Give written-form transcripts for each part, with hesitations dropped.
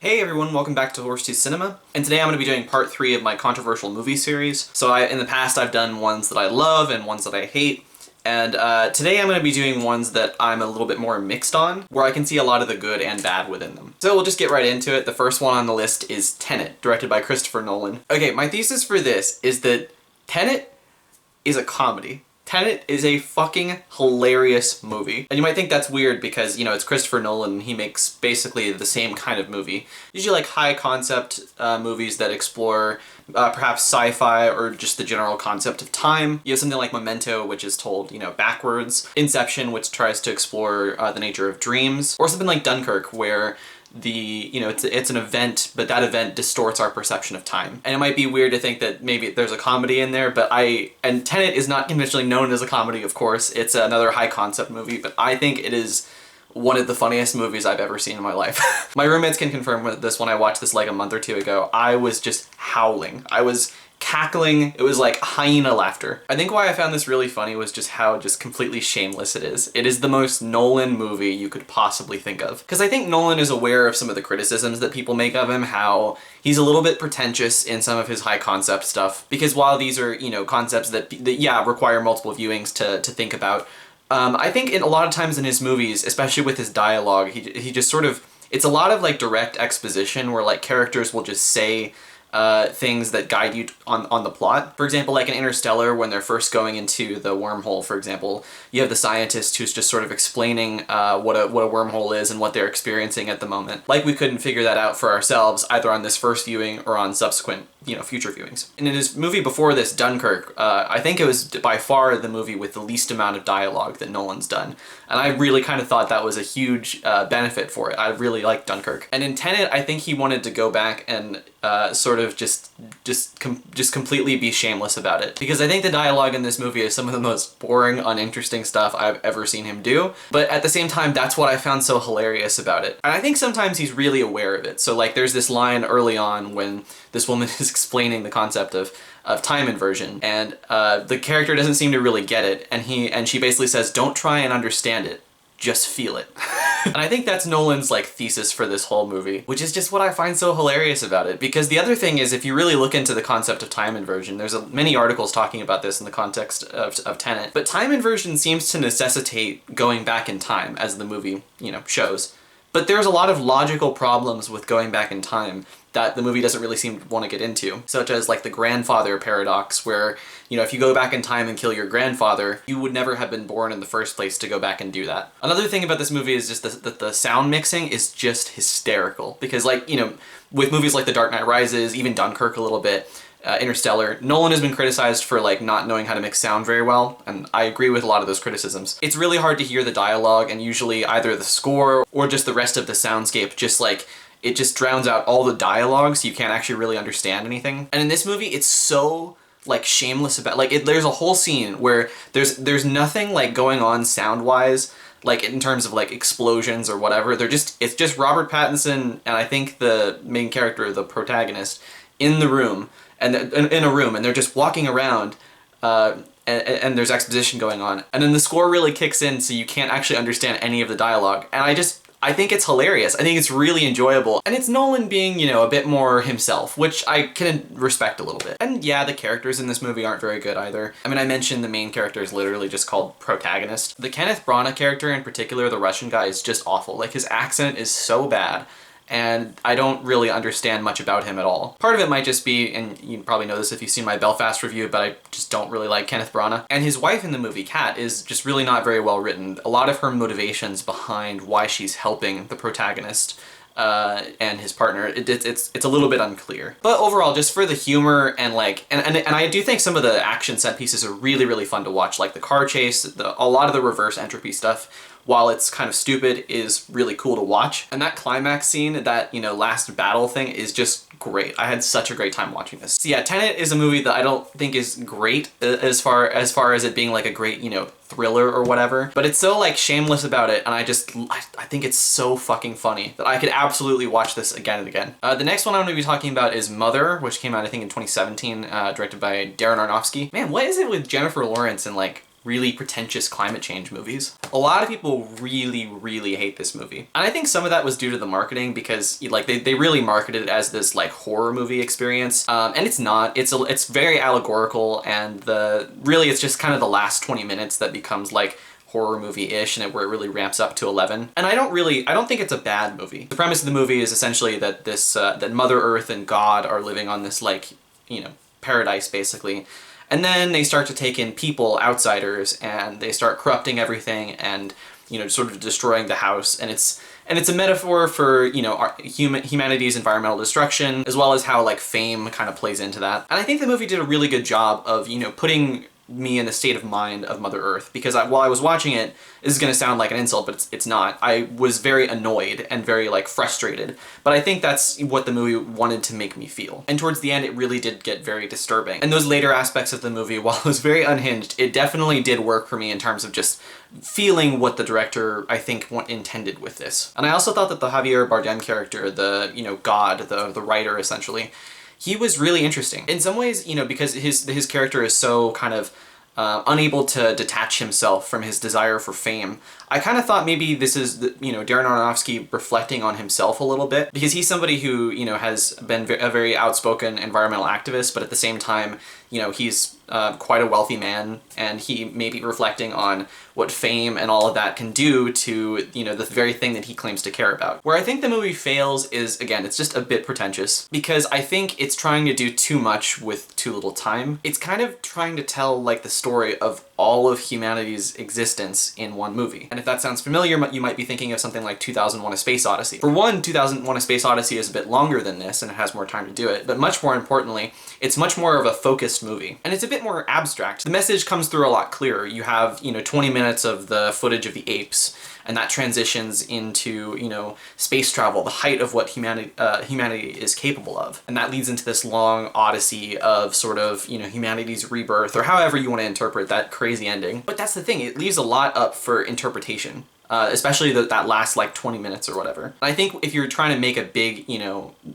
Hey everyone, welcome back to Horse to Cinema. And today I'm going to be doing part 3 of my controversial movie series. So in the past I've done ones that I love and ones that I hate. And today I'm going to be doing ones that I'm a little bit more mixed on, where I can see a lot of the good and bad within them. So we'll just get right into it. The first one on the list is Tenet, directed by Christopher Nolan. Okay, my thesis for this is that Tenet is a comedy. Tenet is a fucking hilarious movie. And you might think that's weird because, you know, it's Christopher Nolan and he makes basically the same kind of movie. Usually like high concept movies that explore perhaps sci-fi or just the general concept of time. You have something like Memento, which is told, you know, backwards. Inception, which tries to explore the nature of dreams. Or something like Dunkirk, where it's an event, but that event distorts our perception of time. And it might be weird to think that maybe there's a comedy in there, and Tenet is not conventionally known as a comedy, of course. It's another high concept movie, but I think it is one of the funniest movies I've ever seen in my life. My roommates can confirm with this. When I watched this like a month or two ago, I was just howling. I was cackling. It was like hyena laughter. I think why I found this really funny was just how just completely shameless it is. It is the most Nolan movie you could possibly think of. Because I think Nolan is aware of some of the criticisms that people make of him, how he's a little bit pretentious in some of his high concept stuff. Because while these are, you know, concepts that require multiple viewings to think about, I think a lot of times in his movies, especially with his dialogue, he just sort of, it's a lot of like direct exposition where like characters will just say things that guide you on the plot. For example, like in Interstellar, when they're first going into the wormhole, for example, you have the scientist who's just sort of explaining what a wormhole is and what they're experiencing at the moment. Like we couldn't figure that out for ourselves, either on this first viewing or on subsequent, you know, future viewings. And in his movie before this, Dunkirk, I think it was by far the movie with the least amount of dialogue that Nolan's done. And I really kind of thought that was a huge benefit for it. I really liked Dunkirk. And in Tenet, I think he wanted to go back and sort of just completely be shameless about it. Because I think the dialogue in this movie is some of the most boring, uninteresting stuff I've ever seen him do. But at the same time, that's what I found so hilarious about it. And I think sometimes he's really aware of it. So like there's this line early on when this woman is explaining the concept of time inversion, and the character doesn't seem to really get it, and she basically says, "Don't try and understand it, just feel it." And I think that's Nolan's like thesis for this whole movie, which is just what I find so hilarious about it. Because the other thing is, if you really look into the concept of time inversion, there's many articles talking about this in the context of Tenet, but time inversion seems to necessitate going back in time, as the movie, you know, shows. But there's a lot of logical problems with going back in time that the movie doesn't really seem to want to get into, such as like the grandfather paradox, where, you know, if you go back in time and kill your grandfather, you would never have been born in the first place to go back and do that. Another thing about this movie is just that the sound mixing is just hysterical, because like, you know, with movies like The Dark Knight Rises, even Dunkirk a little bit, Interstellar, Nolan has been criticized for like not knowing how to mix sound very well, and I agree with a lot of those criticisms. It's really hard to hear the dialogue, and usually either the score or just the rest of the soundscape just like, it just drowns out all the dialogue, so you can't actually really understand anything. And in this movie, it's so like shameless about, like there's a whole scene where there's nothing like going on sound-wise, like in terms of like explosions or whatever. It's just Robert Pattinson and I think the main character, the protagonist, in the room, and in a room, and they're just walking around, and there's exposition going on, and then the score really kicks in, so you can't actually understand any of the dialogue. And I think it's hilarious. I think it's really enjoyable. And it's Nolan being, you know, a bit more himself, which I can respect a little bit. And yeah, the characters in this movie aren't very good either. I mean, I mentioned the main character is literally just called protagonist. The Kenneth Branagh character in particular, the Russian guy, is just awful. Like, his accent is so bad, and I don't really understand much about him at all. Part of it might just be, and you probably know this if you've seen my Belfast review, but I just don't really like Kenneth Branagh. And his wife in the movie, Kat, is just really not very well written. A lot of her motivations behind why she's helping the protagonist and his partner, it's a little bit unclear. But overall, just for the humor and like, and I do think some of the action set pieces are really, really fun to watch. Like the car chase, a lot of the reverse entropy stuff, while it's kind of stupid, is really cool to watch. And that climax scene, that, you know, last battle thing, is just great. I had such a great time watching this. So yeah, Tenet is a movie that I don't think is great as far as it being like a great, you know, thriller or whatever, but it's so like shameless about it, and I think it's so fucking funny that I could absolutely watch this again and again. The next one I'm going to be talking about is Mother, which came out I think in 2017, directed by Darren Aronofsky. Man, what is it with Jennifer Lawrence and like really pretentious climate change movies. A lot of people really hate this movie. And I think some of that was due to the marketing, because like they really marketed it as this like horror movie experience. And it's not. It's very allegorical, and really it's just kind of the last 20 minutes that becomes like horror movie-ish, and where it really ramps up to 11. And I don't think it's a bad movie. The premise of the movie is essentially that that Mother Earth and God are living on this like, paradise basically. And then they start to take in people, outsiders, and they start corrupting everything and, sort of destroying the house. And it's a metaphor for, humanity's environmental destruction, as well as how like fame kind of plays into that. And I think the movie did a really good job of, putting me in the state of mind of Mother Earth, because while I was watching it, this is going to sound like an insult, but it's not. I was very annoyed and very like frustrated, but I think that's what the movie wanted to make me feel. And towards the end, it really did get very disturbing. And those later aspects of the movie, while it was very unhinged, it definitely did work for me in terms of just feeling what the director, I think, intended with this. And I also thought that the Javier Bardem character, the, God, the writer essentially, he was really interesting. In some ways, because his character is so kind of unable to detach himself from his desire for fame. I kind of thought maybe this is, Darren Aronofsky reflecting on himself a little bit, because he's somebody who, has been a very outspoken environmental activist, but at the same time, he's quite a wealthy man, and he may be reflecting on what fame and all of that can do to, the very thing that he claims to care about. Where I think the movie fails is, again, it's just a bit pretentious, because I think it's trying to do too much with too little time. It's kind of trying to tell, like, the story of all of humanity's existence in one movie. And if that sounds familiar, you might be thinking of something like 2001: A Space Odyssey. For one, 2001: A Space Odyssey is a bit longer than this, and it has more time to do it, but much more importantly, it's much more of a focused movie. And it's a bit more abstract. The message comes through a lot clearer. You have, 20 minutes of the footage of the apes, and that transitions into, space travel, the height of what humanity is capable of. And that leads into this long odyssey of sort of, humanity's rebirth, or however you want to interpret that crazy ending. But that's the thing, it leaves a lot up for interpretation. Especially that last like 20 minutes or whatever. I think if you're trying to make a big,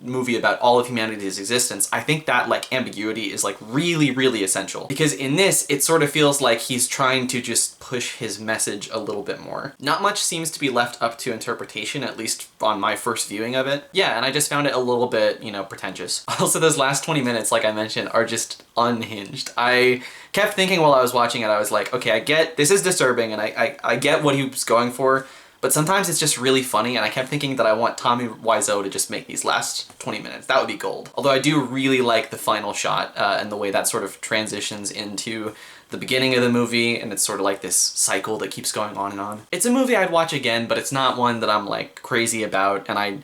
movie about all of humanity's existence, I think that like ambiguity is like really essential. Because in this, it sort of feels like he's trying to just push his message a little bit more. Not much seems to be left up to interpretation, at least on my first viewing of it. Yeah, and I just found it a little bit, pretentious. Also, those last 20 minutes, like I mentioned, are just unhinged. I kept thinking while I was watching it, I was like, okay, I get this is disturbing, and I get what he was going for, but sometimes it's just really funny, and I kept thinking that I want Tommy Wiseau to just make these last 20 minutes. That would be gold. Although I do really like the final shot and the way that sort of transitions into the beginning of the movie, and it's sort of like this cycle that keeps going on and on. It's a movie I'd watch again, but it's not one that I'm like crazy about, and I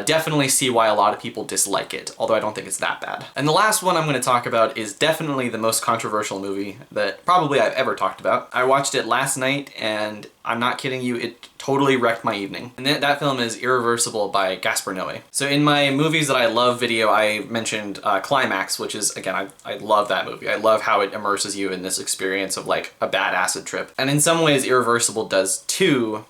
definitely see why a lot of people dislike it, although I don't think it's that bad. And the last one I'm going to talk about is definitely the most controversial movie that probably I've ever talked about. I watched it last night, and I'm not kidding you, it totally wrecked my evening. And that film is Irreversible by Gaspar Noé. So in my movies that I love video, I mentioned Climax, which is, again, I love that movie. I love how it immerses you in this experience of like a bad acid trip. And in some ways, Irreversible does too,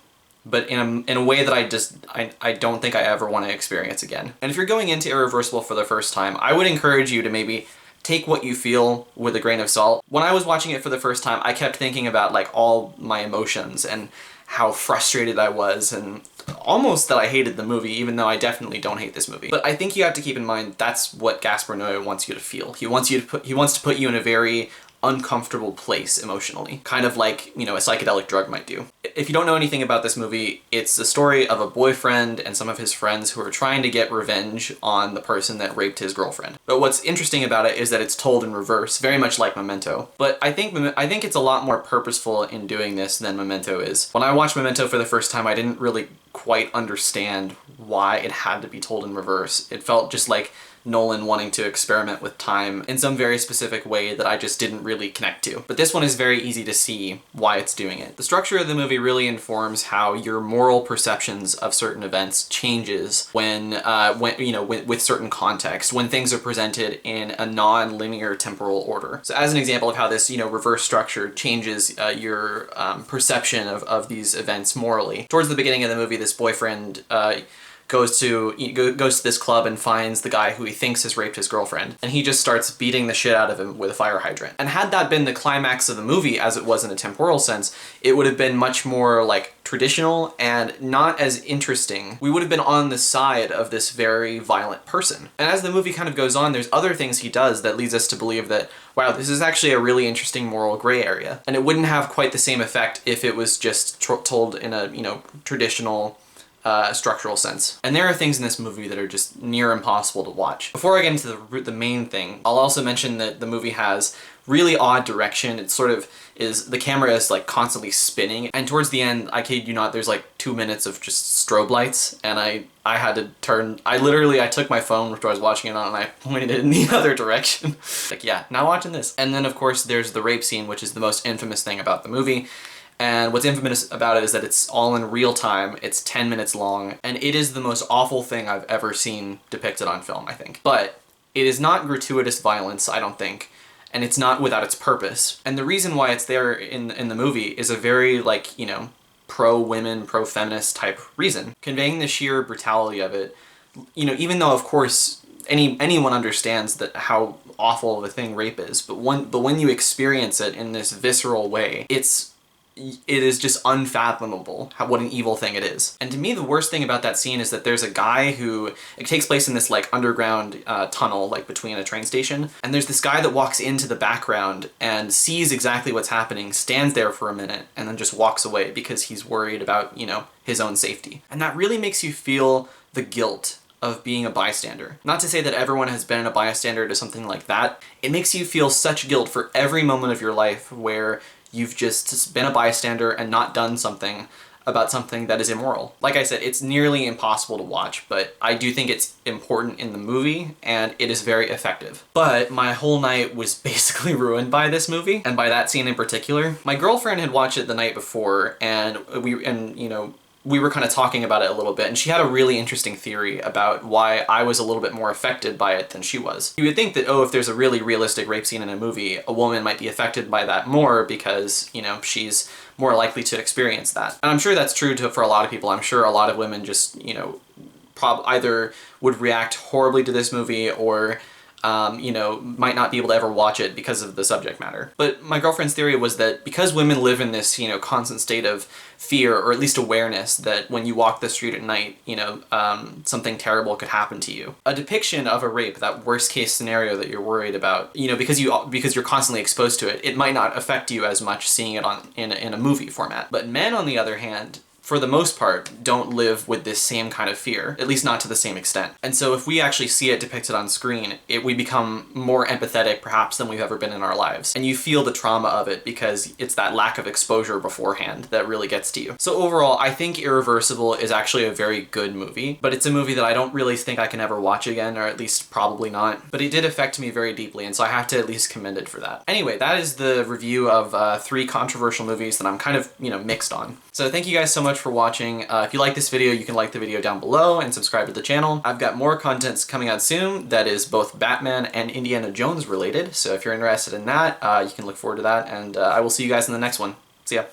but in a way that I don't think I ever want to experience again. And if you're going into Irreversible for the first time, I would encourage you to maybe take what you feel with a grain of salt. When I was watching it for the first time, I kept thinking about like all my emotions and how frustrated I was, and almost that I hated the movie, even though I definitely don't hate this movie. But I think you have to keep in mind that's what Gaspar Noé wants you to feel. He wants to put you in a very uncomfortable place emotionally, kind of like, a psychedelic drug might do. If you don't know anything about this movie, it's the story of a boyfriend and some of his friends who are trying to get revenge on the person that raped his girlfriend. But what's interesting about it is that it's told in reverse, very much like Memento. But I think it's a lot more purposeful in doing this than Memento is. When I watched Memento for the first time, I didn't really quite understand why it had to be told in reverse. It felt just like Nolan wanting to experiment with time in some very specific way that I just didn't really connect to. But this one is very easy to see why it's doing it. The structure of the movie really informs how your moral perceptions of certain events changes when with certain context, when things are presented in a non-linear temporal order. So as an example of how this, reverse structure changes your perception of these events morally. Towards the beginning of the movie, this boyfriend goes to this club and finds the guy who he thinks has raped his girlfriend, and he just starts beating the shit out of him with a fire hydrant. And had that been the climax of the movie, as it was in a temporal sense, it would have been much more like traditional and not as interesting. We would have been on the side of this very violent person. And as the movie kind of goes on, there's other things he does that leads us to believe that, wow, this is actually a really interesting moral gray area. And it wouldn't have quite the same effect if it was just told in a, traditional structural sense. And there are things in this movie that are just near impossible to watch. Before I get into the main thing, I'll also mention that the movie has really odd direction. It sort of the camera is like constantly spinning, and towards the end, I kid you not, there's like 2 minutes of just strobe lights, and I had to turn, I took my phone, which I was watching it on, and I pointed it in the other direction. Like, yeah, not watching this. And then of course there's the rape scene, which is the most infamous thing about the movie. And what's infamous about it is that it's all in real time, it's 10 minutes long, and it is the most awful thing I've ever seen depicted on film, I think. But it is not gratuitous violence, I don't think, and it's not without its purpose. And the reason why it's there in the movie is a very, like, pro-women, pro-feminist type reason. Conveying the sheer brutality of it, even though, of course, anyone understands that how awful of a thing rape is, but when you experience it in this visceral way, it is just unfathomable what an evil thing it is. And to me, the worst thing about that scene is that there's a guy who, it takes place in this like underground tunnel, like between a train station, and there's this guy that walks into the background and sees exactly what's happening, stands there for a minute, and then just walks away because he's worried about, his own safety. And that really makes you feel the guilt of being a bystander. Not to say that everyone has been a bystander to something like that. It makes you feel such guilt for every moment of your life where you've just been a bystander and not done something about something that is immoral. Like I said, it's nearly impossible to watch, but I do think it's important in the movie, and it is very effective. But my whole night was basically ruined by this movie, and by that scene in particular. My girlfriend had watched it the night before, and we were kind of talking about it a little bit, and she had a really interesting theory about why I was a little bit more affected by it than she was. You would think that, if there's a really realistic rape scene in a movie, a woman might be affected by that more because, she's more likely to experience that. And I'm sure that's true for a lot of people. I'm sure a lot of women just, either would react horribly to this movie or might not be able to ever watch it because of the subject matter. But my girlfriend's theory was that because women live in this, constant state of fear, or at least awareness that when you walk the street at night, something terrible could happen to you. A depiction of a rape, that worst case scenario that you're worried about, because you're constantly exposed to it, it might not affect you as much seeing it in a movie format. But men, on the other hand, for the most part, don't live with this same kind of fear, at least not to the same extent. And so if we actually see it depicted on screen, we become more empathetic perhaps than we've ever been in our lives. And you feel the trauma of it because it's that lack of exposure beforehand that really gets to you. So overall, I think Irreversible is actually a very good movie, but it's a movie that I don't really think I can ever watch again, or at least probably not. But it did affect me very deeply, and so I have to at least commend it for that. Anyway, that is the review of 3 controversial movies that I'm kind of, mixed on. So thank you guys so much for watching. If you like this video, you can like the video down below and subscribe to the channel. I've got more content coming out soon that is both Batman and Indiana Jones related, so if you're interested in that, you can look forward to that, and I will see you guys in the next one. See ya.